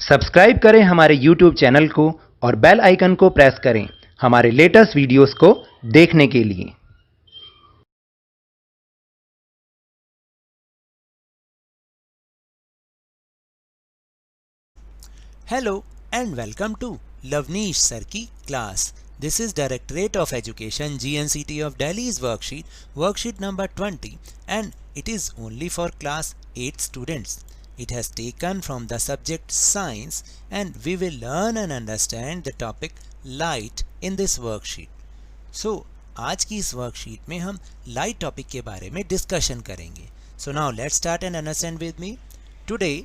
Subscribe करें हमारे YouTube channel को और बेल आइकन को प्रेस करें हमारे लेटेस्ट वीडियोस को देखने के लिए। Hello and welcome to Lavneesh Sir की class. This is Directorate of Education GNCT of Delhi's worksheet number 20, and it is only for class 8 students. It has taken from the subject science and we will learn and understand the topic light in this worksheet. So आज की इस worksheet में हम light topic के बारे में discussion करेंगे. So now let's start and understand with me. Today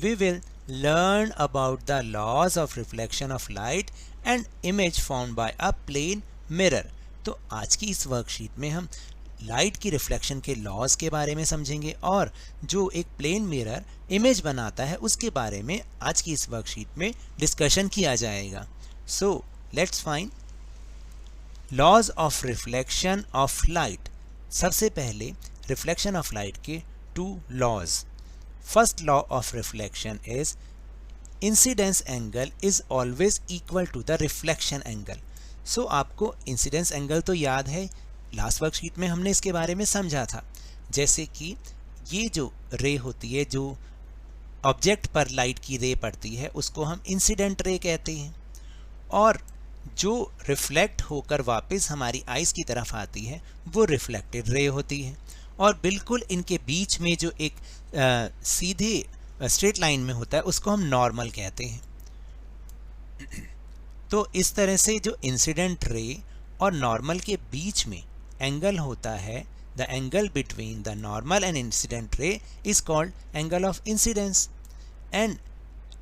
we will learn about the laws of reflection of light and image formed by a plane mirror. तो आज की इस वर्कशीट में हम लाइट की रिफ्लेक्शन के लॉज के बारे में समझेंगे और जो एक प्लेन मिरर इमेज बनाता है उसके बारे में आज की इस वर्कशीट में डिस्कशन किया जाएगा. So let's find laws of reflection of light. सबसे पहले रिफ्लेक्शन ऑफ लाइट के 2 laws. First law of reflection is incidence angle is always equal to the reflection angle. So आपको incidence angle तो याद है, लास्ट वर्कशीट में हमने इसके बारे में समझा था. जैसे कि ये जो रे होती है, जो ऑब्जेक्ट पर लाइट की रे पड़ती है, उसको हम इंसिडेंट रे कहते हैं, और जो रिफ्लेक्ट होकर वापस हमारी आइज़ की तरफ आती है वो रिफ्लेक्टेड रे होती है. और बिल्कुल इनके बीच में जो एक सीधे स्ट्रेट लाइन में होता है उसको हम नॉर्मल कहते हैं. तो इस तरह से जो इंसिडेंट रे और नॉर्मल के बीच में एंगल होता है, the angle between the normal and incident ray is called angle of incidence, and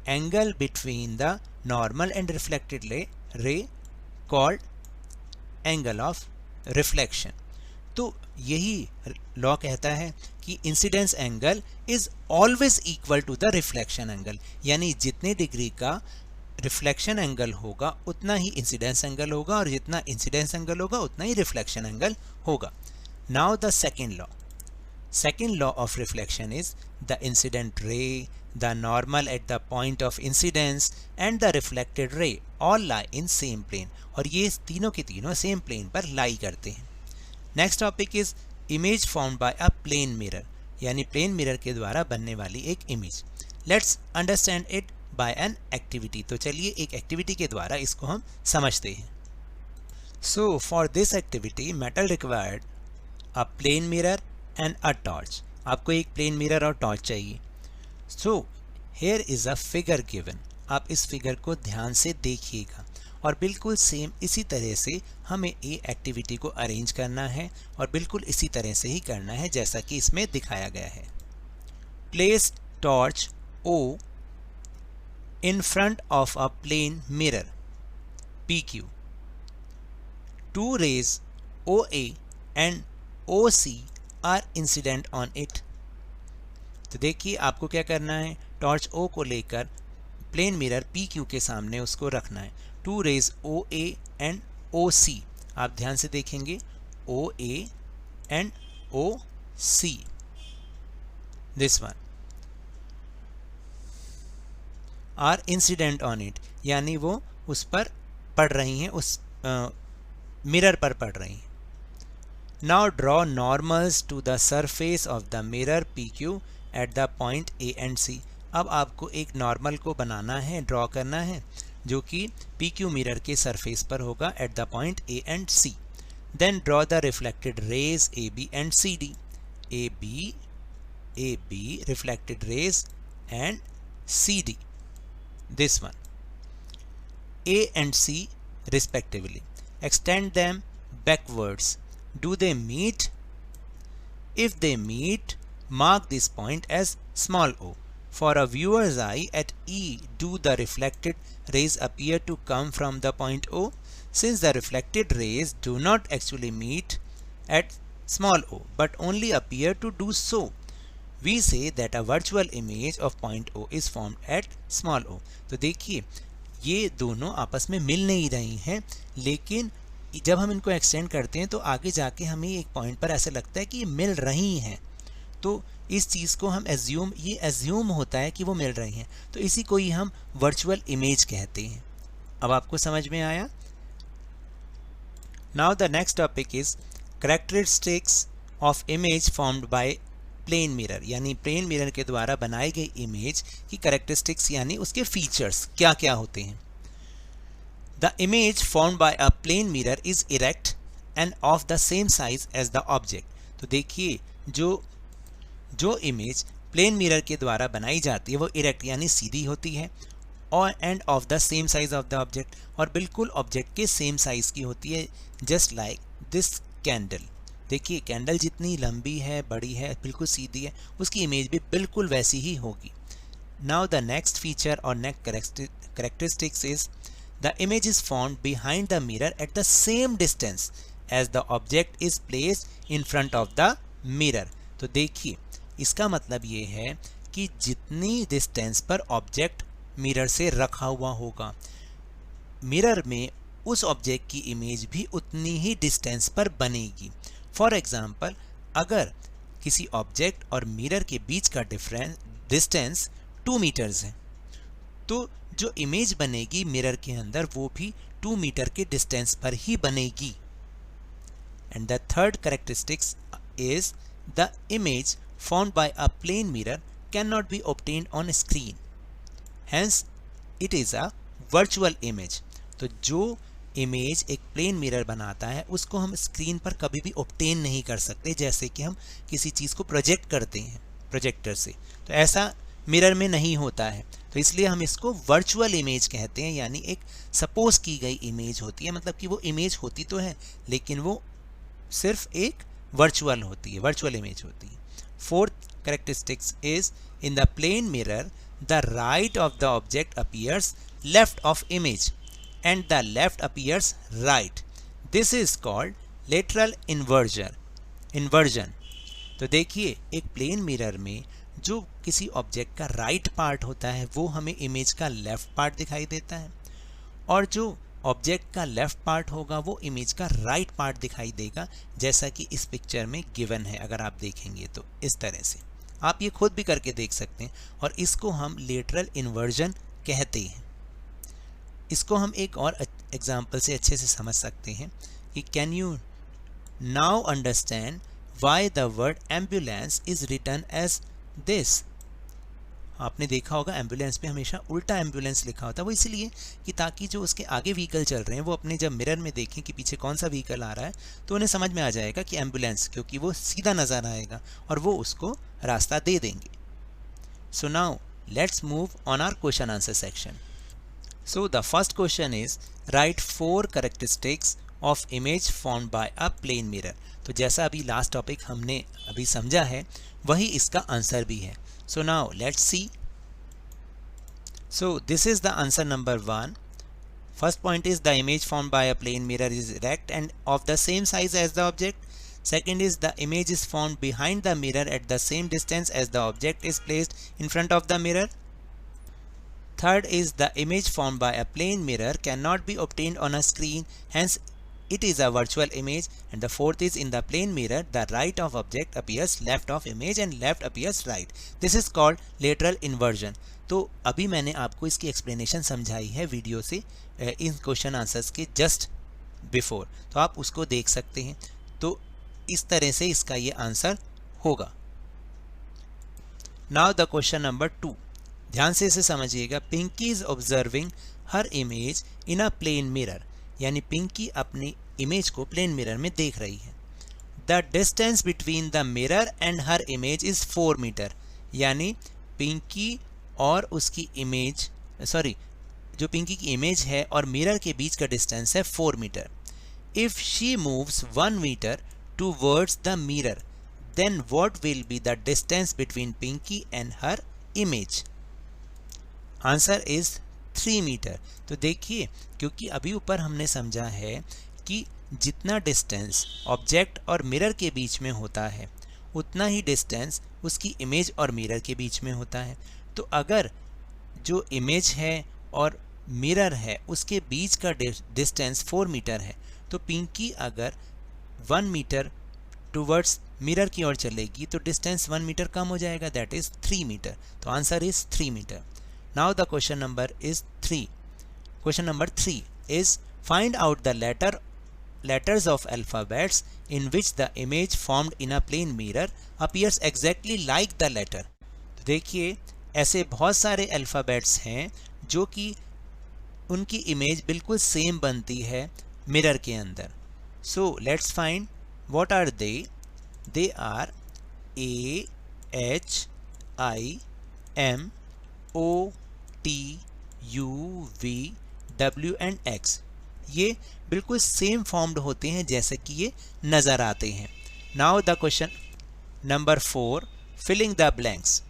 angle between the normal and reflected ray called angle of reflection. तो यही लॉ कहता है कि incidence angle is always equal to the reflection angle, यानी जितने degree का reflection angle होगा उतना ही इंसिडेंस एंगल होगा, और जितना इंसिडेंस एंगल होगा उतना ही रिफ्लेक्शन एंगल होगा. Now the second law of reflection is the incident ray, the normal at the point of incidence and the reflected ray all lie in same plane. और ये तीनों के तीनों सेम प्लेन पर लाई करते हैं. Next topic is image formed by a plane mirror, यानी plane mirror के द्वारा बनने वाली एक image. Let's understand it by an activity. तो चलिए एक एक्टिविटी के द्वारा इसको हम समझते हैं. So for this activity metal required a plane mirror and a torch. आपको एक प्लेन मिरर और टॉर्च चाहिए. So here is a figure given. आप इस फिगर को ध्यान से देखिएगा और बिल्कुल सेम इसी तरह से हमें ये एक्टिविटी को अरेंज करना है और बिल्कुल इसी तरह से ही करना है जैसा कि इसमें दिखाया गया है. Place torch O in front of a plane mirror PQ. 2 rays OA and OC are incident on it. तो देखिए आपको क्या करना है, टॉर्च O को लेकर प्लेन मिरर PQ के सामने उसको रखना है. 2 rays OA and OC. आप ध्यान से देखेंगे, OA and OC. This one are incident on it, यानी वो उस पर पड़ रही हैं, उस मिरर पर पड़ रही हैं. Now draw normals to the surface of the mirror PQ at the point A and C. अब आपको एक नॉर्मल को बनाना है, ड्रॉ करना है, जो कि PQ मिरर के सरफेस पर होगा eight the point A and C. Then draw the reflected rays AB and CD. AB reflected rays and CD. This one, A and C respectively. Extend them backwards. Do they meet? If they meet, mark this point as small o. For a viewer's eye at E, do the reflected rays appear to come from the point O? Since the reflected rays do not actually meet at small o but only appear to do so, we say that a virtual image of point O is formed at small o. तो देखिए ये दोनों आपस में मिल नहीं रही हैं, लेकिन जब हम इनको एक्सटेंड करते हैं तो आगे जाके हमें एक पॉइंट पर ऐसा लगता है कि ये मिल रही हैं. तो इस चीज़ को हम ये एज्यूम होता है कि वो मिल रही हैं, तो इसी को ही हम वर्चुअल इमेज कहते हैं। अब आपको समझ में आया? Now the next topic is characteristics of image formed by plane mirror, यानी प्लेन मिरर के द्वारा बनाई गई इमेज की कैरेक्टरिस्टिक्स यानी उसके फीचर्स क्या क्या होते हैं। The image formed by a plane mirror is erect and of the same size as the object. तो देखिए जो इमेज प्लेन मिरर के द्वारा बनाई जाती है वो इरेक्ट यानी सीधी होती है और and of the same size of the object, और बिल्कुल ऑब्जेक्ट के सेम साइज की होती है। जस्ट लाइक दिस कैंडल, देखिए कैंडल जितनी लंबी है, बड़ी है, बिल्कुल सीधी है, उसकी इमेज भी बिल्कुल वैसी ही होगी। नाउ द नेक्स्ट फीचर और next characteristics is the image is formed behind the mirror at the same distance as the object is placed in front of the mirror. तो देखिए इसका मतलब ये है कि जितनी डिस्टेंस पर ऑब्जेक्ट मिरर से रखा हुआ होगा, मिरर में उस ऑब्जेक्ट की इमेज भी उतनी ही डिस्टेंस पर बनेगी। फॉर एग्जाम्पल, अगर किसी ऑब्जेक्ट और मिरर के बीच का डिस्टेंस 2 मीटर्स है, तो जो इमेज बनेगी मिरर के अंदर वो भी 2 मीटर के डिस्टेंस पर ही बनेगी। And the third characteristics is the image formed by a plane mirror cannot be obtained on screen, hence it is a virtual image। तो जो इमेज एक प्लेन मिरर बनाता है उसको हम स्क्रीन पर कभी भी ऑब्टेन नहीं कर सकते, जैसे कि हम किसी चीज़ को प्रोजेक्ट करते हैं प्रोजेक्टर से, तो ऐसा मिरर में नहीं होता है। तो इसलिए हम इसको वर्चुअल इमेज कहते हैं, यानी एक सपोज की गई इमेज होती है, मतलब कि वो इमेज होती तो है लेकिन वो सिर्फ एक वर्चुअल होती है, वर्चुअल इमेज होती है। Fourth characteristics is in the plane mirror the right of the object appears left of image and the left appears right. This is called lateral inversion। तो देखिए एक प्लेन मिरर में जो किसी ऑब्जेक्ट का right part होता है वो हमें इमेज का लेफ्ट पार्ट दिखाई देता है, और जो ऑब्जेक्ट का लेफ्ट पार्ट होगा वो इमेज का राइट पार्ट दिखाई देगा, जैसा कि इस पिक्चर में गिवन है। अगर आप देखेंगे तो इस तरह से आप ये खुद भी करके देख सकते हैं, और इसको हम लेटरल इन्वर्जन कहते हैं। इसको हम एक और एग्जांपल से अच्छे से समझ सकते हैं कि can you now understand why the word ambulance is written as this. आपने देखा होगा एम्बुलेंस पे हमेशा उल्टा एम्बुलेंस लिखा होता है, वो इसलिए कि ताकि जो उसके आगे व्हीकल चल रहे हैं वो अपने जब मिरर में देखें कि पीछे कौन सा व्हीकल आ रहा है तो उन्हें समझ में आ जाएगा कि एम्बुलेंस, क्योंकि वो सीधा नज़र आएगा और वो उसको रास्ता दे देंगे। So now let's move on our question answer section. So the first question is write 4 characteristics of image formed by a plane mirror. तो जैसा अभी लास्ट टॉपिक हमने अभी समझा है वही इसका आंसर भी है। So now let's see. So this is the answer number 1. First point is the image formed by a plane mirror is erect and of the same size as the object. Second is the image is formed behind the mirror at the same distance as the object is placed in front of the mirror. Third is the image formed by a plane mirror cannot be obtained on a screen, hence it is a virtual image. And the fourth is in the plane mirror the right of object appears left of image and left appears right. This is called lateral inversion. तो अभी मैंने आपको इसकी explanation समझाई है video से इन question answers के just before, तो आप उसको देख सकते हैं। तो इस तरह से इसका ये आंसर होगा। नाउ द क्वेश्चन नंबर 2, ध्यान से इसे समझिएगा। Pinky is observing her image in a plane mirror, यानी पिंकी अपनी इमेज को प्लेन मिरर में देख रही है। The distance between the mirror and her image is 4 metre, यानी पिंकी और उसकी इमेज जो पिंकी की इमेज है और मिरर के बीच का डिस्टेंस है 4 metre. If she moves 1 metre towards the mirror then what will be the distance between Pinky and her image. Answer is 3 metre. तो देखिए क्योंकि अभी ऊपर हमने समझा है कि जितना डिस्टेंस ऑब्जेक्ट और मिरर के बीच में होता है उतना ही डिस्टेंस उसकी इमेज और मिरर के बीच में होता है। तो अगर जो इमेज है और मिरर है उसके बीच का डिस्टेंस 4 मीटर है, तो पिंकी अगर 1 मीटर टूवर्ड्स मिरर की ओर चलेगी तो डिस्टेंस 1 मीटर कम हो जाएगा, दैट इज 3 मीटर। तो answer is 3 metre. Now the question number is 3। Question number 3 is find out the letters of alphabets in which the image formed in a plane mirror appears exactly like the letter। तो देखिए ऐसे बहुत सारे alphabets हैं जो कि उनकी image बिल्कुल सेम बनती है मिरर के अंदर। So let's find what are they. They are A, H, I, M, O, T, U, V, W and X। ये बिल्कुल सेम फॉर्म्ड होते हैं जैसे कि ये नज़र आते हैं। Now the question number 4, filling the blanks.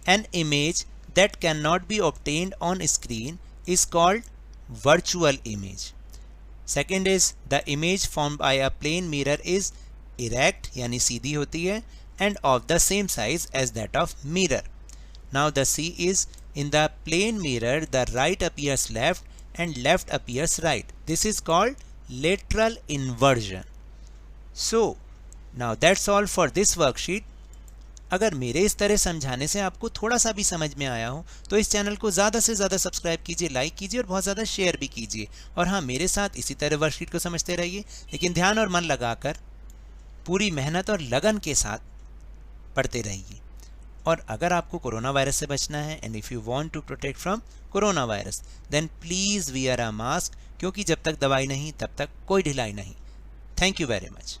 An image that can not be obtained on screen is called virtual image। Second is the image formed by a plane mirror is erect यानी सीधी होती है and of the same size as that of mirror। Now the C is in the plane mirror the right appears left and left appears right। This is called lateral inversion। So now that's all for this worksheet। अगर मेरे इस तरह समझाने से आपको थोड़ा सा भी समझ में आया हो तो इस चैनल को ज़्यादा से ज़्यादा सब्सक्राइब कीजिए, लाइक कीजिए और बहुत ज़्यादा शेयर भी कीजिए। और हाँ, मेरे साथ इसी तरह वर्कशीट को समझते रहिए, लेकिन ध्यान और मन लगाकर पूरी मेहनत और लगन के साथ पढ़ते रहिए। और अगर आपको कोरोना वायरस से बचना है and if you want to protect from corona virus then please wear a mask, क्योंकि जब तक दवाई नहीं तब तक कोई ढिलाई नहीं। Thank you very much.